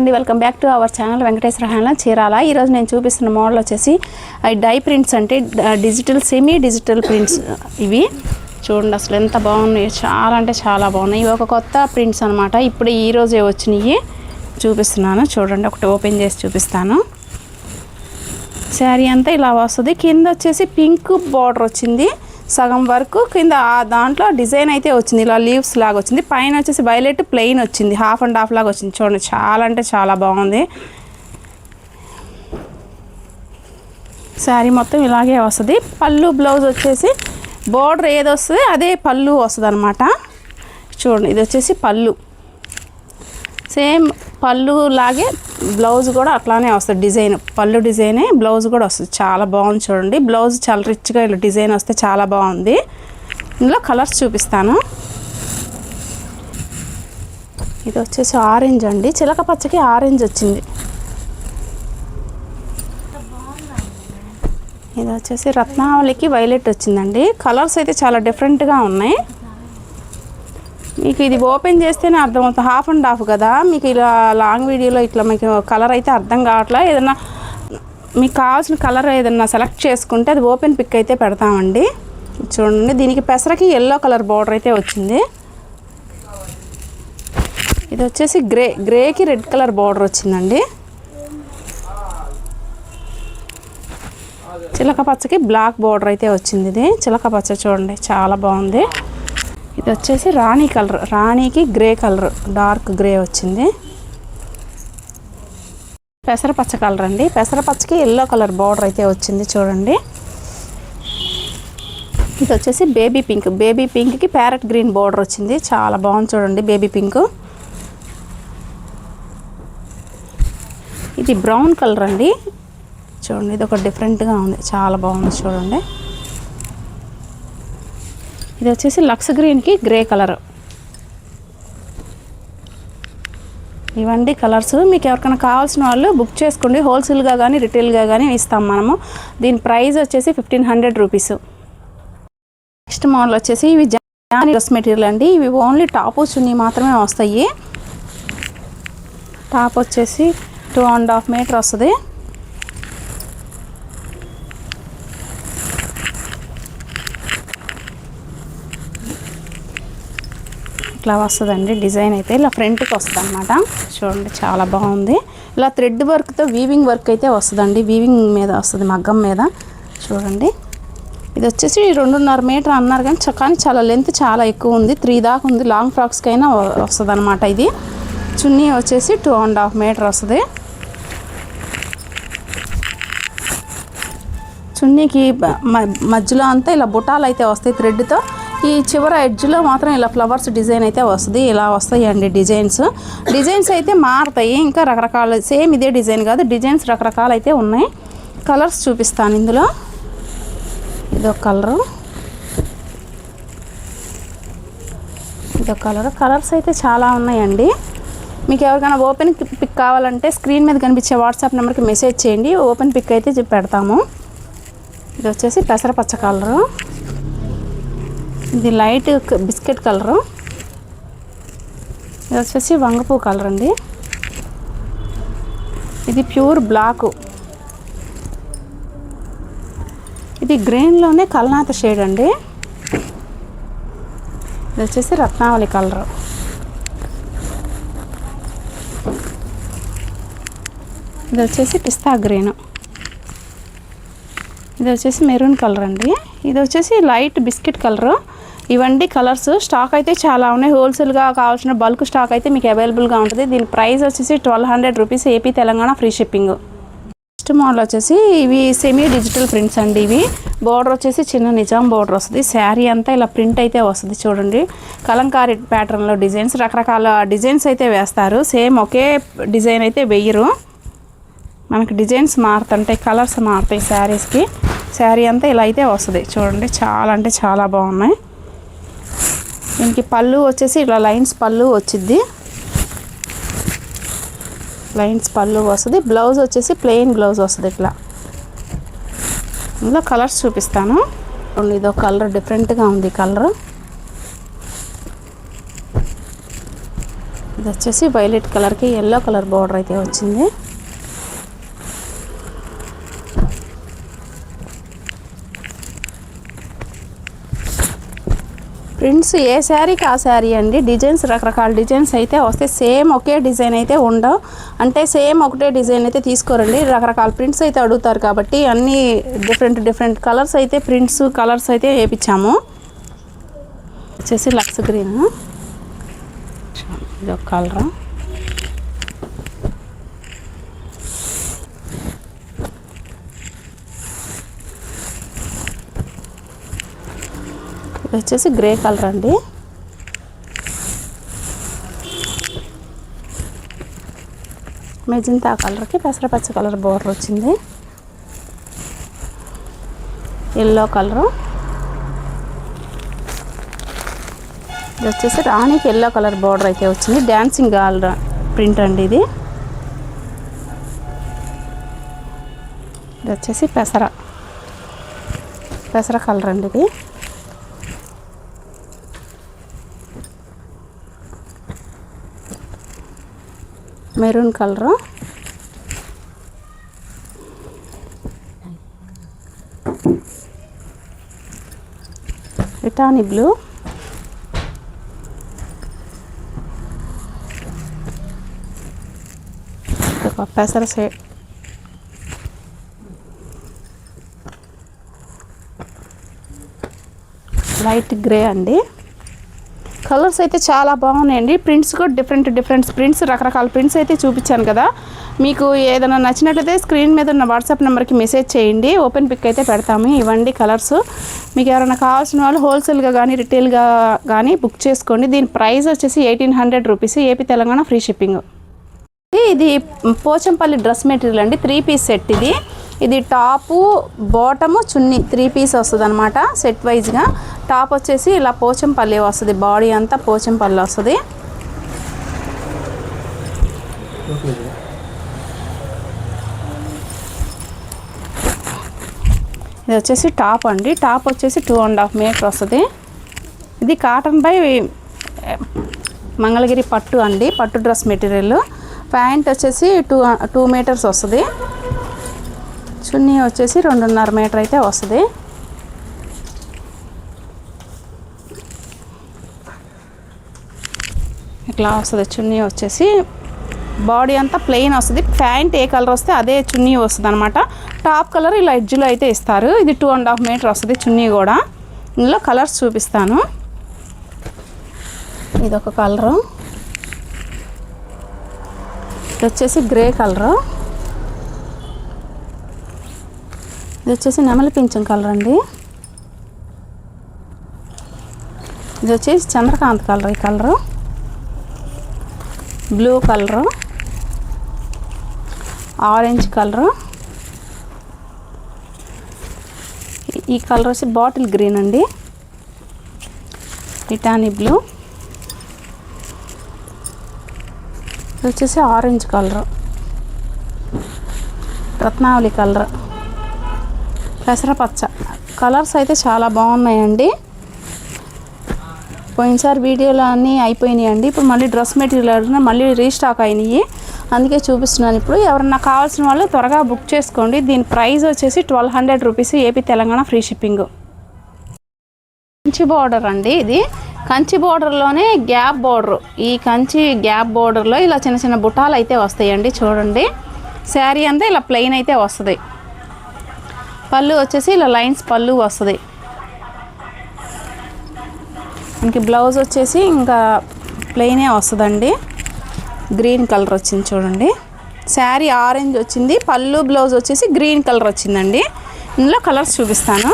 అండి, welcome back to our channel Venkateswara handloom Chirala. ఈరోజు నేను చూపిస్తున్న మోడల్ వచ్చేసి డై ప్రింట్స్, అంటే డిజిటల్ సెమీ డిజిటల్ ప్రింట్స్. ఇవి చూడండి అసలు ఎంత బాగున్నాయి, చాలా అంటే చాలా బాగున్నాయి. ఇవి ఒక కొత్త ప్రింట్స్ అనమాట, ఇప్పుడు ఈరోజే వచ్చినాయి. చూపిస్తున్నాను చూడండి, ఒకటి ఓపెన్ చేసి చూపిస్తాను. శారీ అంతా ఇలా వస్తుంది. కింద వచ్చేసి పింక్ బార్డర్ వచ్చింది సగం వరకు, కింద దాంట్లో డిజైన్ అయితే వచ్చింది, ఇలా లీవ్స్ లాగా వచ్చింది. పైన వచ్చేసి వైలెట్ ప్లెయిన్ వచ్చింది, హాఫ్ అండ్ హాఫ్ లాగా వచ్చింది. చూడండి చాలా అంటే చాలా బాగుంది. శారీ మొత్తం ఇలాగే వస్తుంది. పళ్ళు బ్లౌజ్ వచ్చేసి బార్డర్ ఏది వస్తుంది అదే పళ్ళు వస్తుంది అనమాట. చూడండి ఇది వచ్చేసి పళ్ళు, సేమ్ పళ్ళు లాగే బ్లౌజ్ కూడా అట్లానే వస్తుంది. డిజైన్ పళ్ళు డిజైనే, బ్లౌజ్ కూడా వస్తుంది. చాలా బాగుంది చూడండి. బ్లౌజ్ చాలా రిచ్గా ఇలా డిజైన్ వస్తే చాలా బాగుంది. ఇందులో కలర్స్ చూపిస్తాను. ఇది వచ్చేసి ఆరెంజ్ అండి, చిలక పచ్చకి ఆరెంజ్ వచ్చింది. ఇది వచ్చేసి రత్నావళికి వైలెట్ వచ్చిందండి. కలర్స్ అయితే చాలా డిఫరెంట్గా ఉన్నాయి. మీకు ఇది ఓపెన్ చేస్తేనే అర్థమవుతుంది, హాఫ్ అండ్ హాఫ్ కదా. మీకు ఇలా లాంగ్ వీడియోలో ఇట్లా మీకు కలర్ అయితే అర్థం కావట్లే. ఏదన్నా మీకు కావాల్సిన కలర్ ఏదన్నా సెలెక్ట్ చేసుకుంటే అది ఓపెన్ పిక్ అయితే పెడతామండి. చూడండి దీనికి పెసరకి ఎల్లో కలర్ బార్డర్ అయితే వచ్చింది. ఇది వచ్చేసి గ్రేకి రెడ్ కలర్ బార్డర్ వచ్చిందండి. చిలక పచ్చకి బ్లాక్ బార్డర్ అయితే వచ్చింది. ఇది చిలక పచ్చ చూడండి చాలా బాగుంది. ఇది వచ్చేసి రాణి కలర్, రాణికి గ్రే కలర్, డార్క్ గ్రే వచ్చింది. పెసరపచ్చ కలర్ అండి, పెసరపచ్చకి ఎల్లో కలర్ బార్డర్ అయితే వచ్చింది చూడండి. ఇది వచ్చేసి బేబీ పింక్, బేబీ పింక్కి ప్యారెట్ గ్రీన్ బార్డర్ వచ్చింది. చాలా బాగుంది చూడండి బేబీ పింక్. ఇది బ్రౌన్ కలర్ అండి, చూడండి ఇది ఒక డిఫరెంట్గా ఉంది, చాలా బాగుంది చూడండి. ఇది వచ్చేసి లక్స్ గ్రీన్కి గ్రే కలర్. ఇవండి కలర్స్. మీకు ఎవరికైనా కావాల్సిన వాళ్ళు బుక్ చేసుకోండి. హోల్సేల్గా కానీ రిటైల్గా కానీ ఇస్తాం మనము. దీని ప్రైస్ వచ్చేసి 1500 రూపీస్. నెక్స్ట్ మోడల్ వచ్చేసి ఇవి జానీ డ్రెస్ మెటీరియల్ అండి. ఇవి ఓన్లీ టాపు చున్నీ మాత్రమే వస్తాయి. టాప్ వచ్చేసి 2.5 మీటర్ వస్తుంది. ఇట్లా వస్తుందండి డిజైన్ అయితే, ఇలా ఫ్రంట్కి వస్తుంది అనమాట. చూడండి చాలా బాగుంది. ఇలా థ్రెడ్ వర్క్తో వీవింగ్ వర్క్ అయితే వస్తుందండి, వీవింగ్ మీద వస్తుంది, మగ్గం మీద. చూడండి ఇది వచ్చేసి 2.5 మీటర్ అన్నారు కానీ చాలా లెంత్ చాలా ఎక్కువ ఉంది, 3 దాకా ఉంది. లాంగ్ ఫ్రాక్స్కి అయినా వస్తుంది అనమాట. ఇది చున్నీ వచ్చేసి 2.5 మీటర్ వస్తుంది. చున్నీకి మధ్యలో అంతా ఇలా బుటాలు అయితే వస్తాయి థ్రెడ్తో. ఈ చివర ఎడ్జ్లో మాత్రం ఇలా ఫ్లవర్స్ డిజైన్ అయితే వస్తుంది. ఇలా వస్తాయండి డిజైన్స్ అయితే మారుతాయి, ఇంకా రకరకాల, సేమ్ ఇదే డిజైన్ కాదు, డిజైన్స్ రకరకాలు అయితే ఉన్నాయి. కలర్స్ చూపిస్తాను ఇందులో. ఇదొక కలరు, ఇదొక కలర్. కలర్స్ అయితే చాలా ఉన్నాయండి. మీకు ఎవరికైనా ఓపెన్ పిక్ కావాలంటే స్క్రీన్ మీద కనిపించే వాట్సాప్ నెంబర్కి మెసేజ్ చేయండి, ఓపెన్ పిక్ అయితే పెడతాము. ఇది వచ్చేసి పెసరపచ్చ కలరు, ఇది లైట్ బిస్కెట్ కలరు. ఇది వచ్చేసి వంగపూ కలర్ అండి. ఇది ప్యూర్ బ్లాకు. ఇది గ్రీన్లోనే కల్నాత షేడ్ అండి. ఇది వచ్చేసి రత్నావళి కలరు. ఇది వచ్చేసి పిస్తా గ్రీను. ఇది వచ్చేసి మెరూన్ కలర్ అండి. ఇది వచ్చేసి లైట్ బిస్కెట్ కలరు. ఇవండి కలర్స్. స్టాక్ అయితే చాలా ఉన్నాయి. హోల్సేల్గా కావాల్సిన బల్క్ స్టాక్ అయితే మీకు అవైలబుల్గా ఉంటుంది. దీని ప్రైస్ వచ్చేసి 1200 rupees, AP Telangana free shipping. Next model వచ్చేసి ఇవి సెమీ డిజిటల్ ప్రింట్స్ అండి. ఇవి బోర్డర్ వచ్చేసి చిన్న నిజాం బోర్డర్ వస్తుంది. శారీ అంతా ఇలా ప్రింట్ అయితే వస్తుంది. చూడండి కలంకారీ ప్యాటర్న్లో డిజైన్స్, రకరకాల డిజైన్స్ అయితే వేస్తారు. సేమ్ ఒకే డిజైన్ అయితే వెయ్యరు, మనకి డిజైన్స్ మారుతుంటాయి, కలర్స్ మారుతాయి శారీస్కి. శారీ అంతా ఇలా అయితే వస్తుంది. చూడండి చాలా అంటే చాలా బాగున్నాయి. దీనికి పళ్ళు వచ్చేసి ఇలా లైన్స్ పళ్ళు వచ్చింది, లైన్స్ పళ్ళు వస్తుంది. బ్లౌజ్ వచ్చేసి ప్లెయిన్ బ్లౌజ్ వస్తుంది ఇట్లా. ఇందులో కలర్స్ చూపిస్తాను. ఇదో కలర్ డిఫరెంట్గా ఉంది కలర్. ఇది వచ్చేసి వైలెట్ కలర్కి ఎల్లో కలర్ బార్డర్ అయితే వచ్చింది. ప్రింట్స్ ఏ శారీకి ఆ శారీ అండి. డిజైన్స్ రకరకాల డిజైన్స్ అయితే వస్తాయి. సేమ్ ఒకే డిజైన్ అయితే ఉండవు. అంటే సేమ్ ఒకటే డిజైన్ అయితే తీసుకోరండి. రకరకాల ప్రింట్స్ అయితే అడుగుతారు కాబట్టి అన్నీ డిఫరెంట్ కలర్స్ అయితే ప్రింట్స్ కలర్స్ అయితే వేయించాము. వచ్చేసి లక్స్ గ్రీన్, ఇది ఒక కలర్. ఇది వచ్చేసి గ్రే కలర్ అండి. మెజంతా కలర్కి పెసరపచ్చ కలర్ బోర్డర్ వచ్చింది. ఎల్లో కలరు, ఇది వచ్చేసి రాణికి ఎల్లో కలర్ బార్డర్ అయితే వచ్చింది. డాన్సింగ్ గర్ల్ ప్రింట్ అండి ఇది. ఇది వచ్చేసి పెసర కలర్ అండి ఇది. మెరూన్ కలరు, ఇటానీ బ్లూ, పెసర షేడ్, లైట్ గ్రే అండి. కలర్స్ అయితే చాలా బాగున్నాయండి. ప్రింట్స్ కూడా డిఫరెంట్ ప్రింట్స్, రకరకాల ప్రింట్స్ అయితే చూపించాను కదా. మీకు ఏదైనా నచ్చినట్లయితే స్క్రీన్ మీద ఉన్న వాట్సాప్ నెంబర్కి మెసేజ్ చేయండి. ఓపెన్ పిక్ అయితే పెడతాము. ఇవ్వండి కలర్స్. మీకు ఎవరైనా కావాల్సిన వాళ్ళు హోల్సేల్గా కానీ రిటైల్గా కానీ బుక్ చేసుకోండి. దీని ప్రైస్ వచ్చేసి 1800 rupees. AP Telangana free shipping. ఇది పోచంపల్లి డ్రెస్ మెటీరియల్ అండి. 3 పీస్ సెట్ ఇది. ఇది టాపు బాటము చున్నీ 3 పీస్ వస్తుంది అనమాట. సెట్ వైజ్గా టాప్ వచ్చేసి ఇలా పోచంపల్లి వస్తుంది. బాడీ అంతా పోచంపల్లి వస్తుంది. ఇది వచ్చేసి టాప్ అండి. టాప్ వచ్చేసి 2.5 మీటర్ వస్తుంది. ఇది కాటన్ బై మంగళగిరి పట్టు అండి. పట్టు డ్రెస్ మెటీరియల్. ప్యాంట్ వచ్చేసి 2 మీటర్స్ వస్తుంది. చున్నీ వచ్చేసి 2.5 మీటర్ అయితే వస్తుంది. ఇట్లా వస్తుంది చున్నీ వచ్చేసి. బాడీ అంతా ప్లెయిన్ వస్తుంది. ప్యాంట్ ఏ కలర్ వస్తే అదే చున్నీ వస్తుంది అనమాట. టాప్ కలర్ ఇలా ఎడ్జ్లో అయితే ఇస్తారు. ఇది 2.5 మీటర్ వస్తుంది చున్నీ కూడా. ఇందులో కలర్స్ చూపిస్తాను. ఇదొక కలరు, ఇది వచ్చేసి గ్రే కలరు, ఇది వచ్చేసి నెమలి పింఛం కలర్ అండి. ఇది వచ్చేసి చంద్రకాంత్ కలర్. ఈ colour blue colour, orange colour, ఈ కలర్ వచ్చి బాటిల్ గ్రీన్ అండి. ఇటానీ బ్లూ, ఇది వచ్చేసి ఆరెంజ్ కలరు, రత్నావళి కలర్, పెసరపచ్చ. కలర్స్ అయితే చాలా బాగున్నాయండి. పోయినసారి వీడియోలో అన్నీ అయిపోయినాయండి. ఇప్పుడు మళ్ళీ డ్రెస్ మెటీరియల్ మళ్ళీ రీస్టాక్ అయినాయి. అందుకే చూపిస్తున్నాను ఇప్పుడు. ఎవరన్నా కావాల్సిన వాళ్ళు త్వరగా బుక్ చేసుకోండి. దీని ప్రైస్ వచ్చేసి 1200 rupees. AP Telangana free shipping. Kanchi border అండి. ఇది కంచి బార్డర్లోనే గ్యాప్ బార్డర్. ఈ కంచి గ్యాప్ బార్డర్లో ఇలా చిన్న చిన్న బుటాలు అయితే వస్తాయండి. చూడండి, శారీ అంతా ఇలా ప్లెయిన్ అయితే వస్తుంది. పళ్ళు వచ్చేసి ఇలా లైన్స్ పళ్ళు వస్తుంది. ఇంక బ్లౌజ్ వచ్చేసి ఇంకా ప్లెయినే వస్తుందండి. గ్రీన్ కలర్ వచ్చింది చూడండి. శారీ ఆరెంజ్ వచ్చింది. పళ్ళు బ్లౌజ్ వచ్చేసి గ్రీన్ కలర్ వచ్చిందండి. ఇందులో కలర్స్ చూపిస్తాను.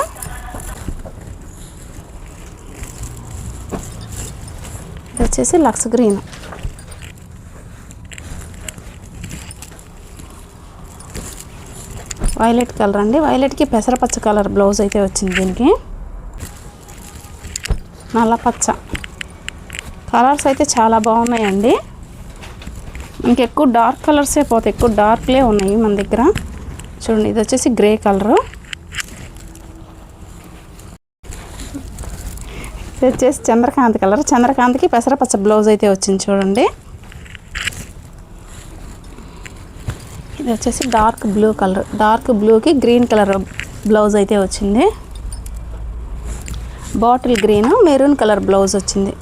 ఇది వచ్చేసి లక్స్ గ్రీన్, వైలెట్ కలర్ అండి. వైలెట్కి పెసరపచ్చ కలర్ బ్లౌజ్ అయితే వచ్చింది. దీనికి నల్లపచ్చ. కలర్స్ అయితే చాలా బాగున్నాయండి. ఇంకెక్కువ డార్క్ కలర్సే పోతాయి. ఎక్కువ డార్క్లే ఉన్నాయి మన దగ్గర. చూడండి, ఇది వచ్చేసి గ్రే కలరు, ఇది వచ్చేసి చంద్రకాంత్ కలర్. చంద్రకాంత్కి పెసరపచ్చ బ్లౌజ్ అయితే వచ్చింది చూడండి. ఇది వచ్చేసి డార్క్ బ్లూ కలర్, డార్క్ బ్లూకి గ్రీన్ కలర్ బ్లౌజ్ అయితే వచ్చింది. Bottle green maroon colour blouse వచ్చింది.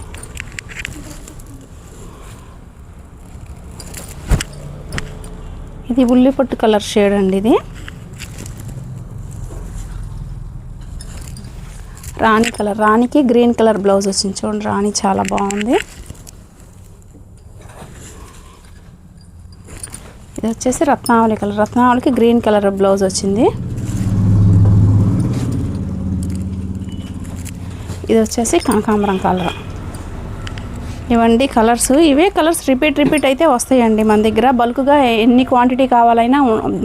ఇది ఉల్లిపొట్టు కలర్ షేడ్ అండి. ఇది రాణి కలర్, రాణికి గ్రీన్ కలర్ బ్లౌజ్ వచ్చింది. చూడండి రాణి చాలా బాగుంది. ఇది వచ్చేసి రత్నావళి కలర్, రత్నావళికి గ్రీన్ కలర్ బ్లౌజ్ వచ్చింది. ఇది వచ్చేసి కనకాంబరం కలర్. ఇవండి కలర్స్. ఇవే కలర్స్ రిపీట్ అయితే వస్తాయండి మన దగ్గర. బల్క్గా ఎన్ని క్వాంటిటీ కావాలైనా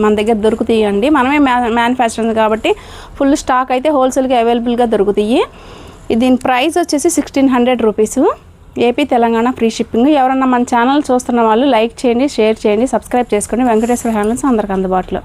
మన దగ్గర దొరుకుతాయండి. మనమే మ్యానుఫ్యాక్చరింగ్ కాబట్టి ఫుల్ స్టాక్ అయితే హోల్సేల్గా అవైలబుల్గా దొరుకుతాయి. దీని ప్రైస్ వచ్చేసి 1600 rupees. AP Telangana free shipping. ఎవరన్నా మన ఛానల్ చూస్తున్న వాళ్ళు లైక్ చేయండి, షేర్ చేయండి, సబ్స్క్రైబ్ చేసుకోండి. వెంకటేశ్వర హ్యాండ్లూమ్స్ అందరికి అందుబాటులో.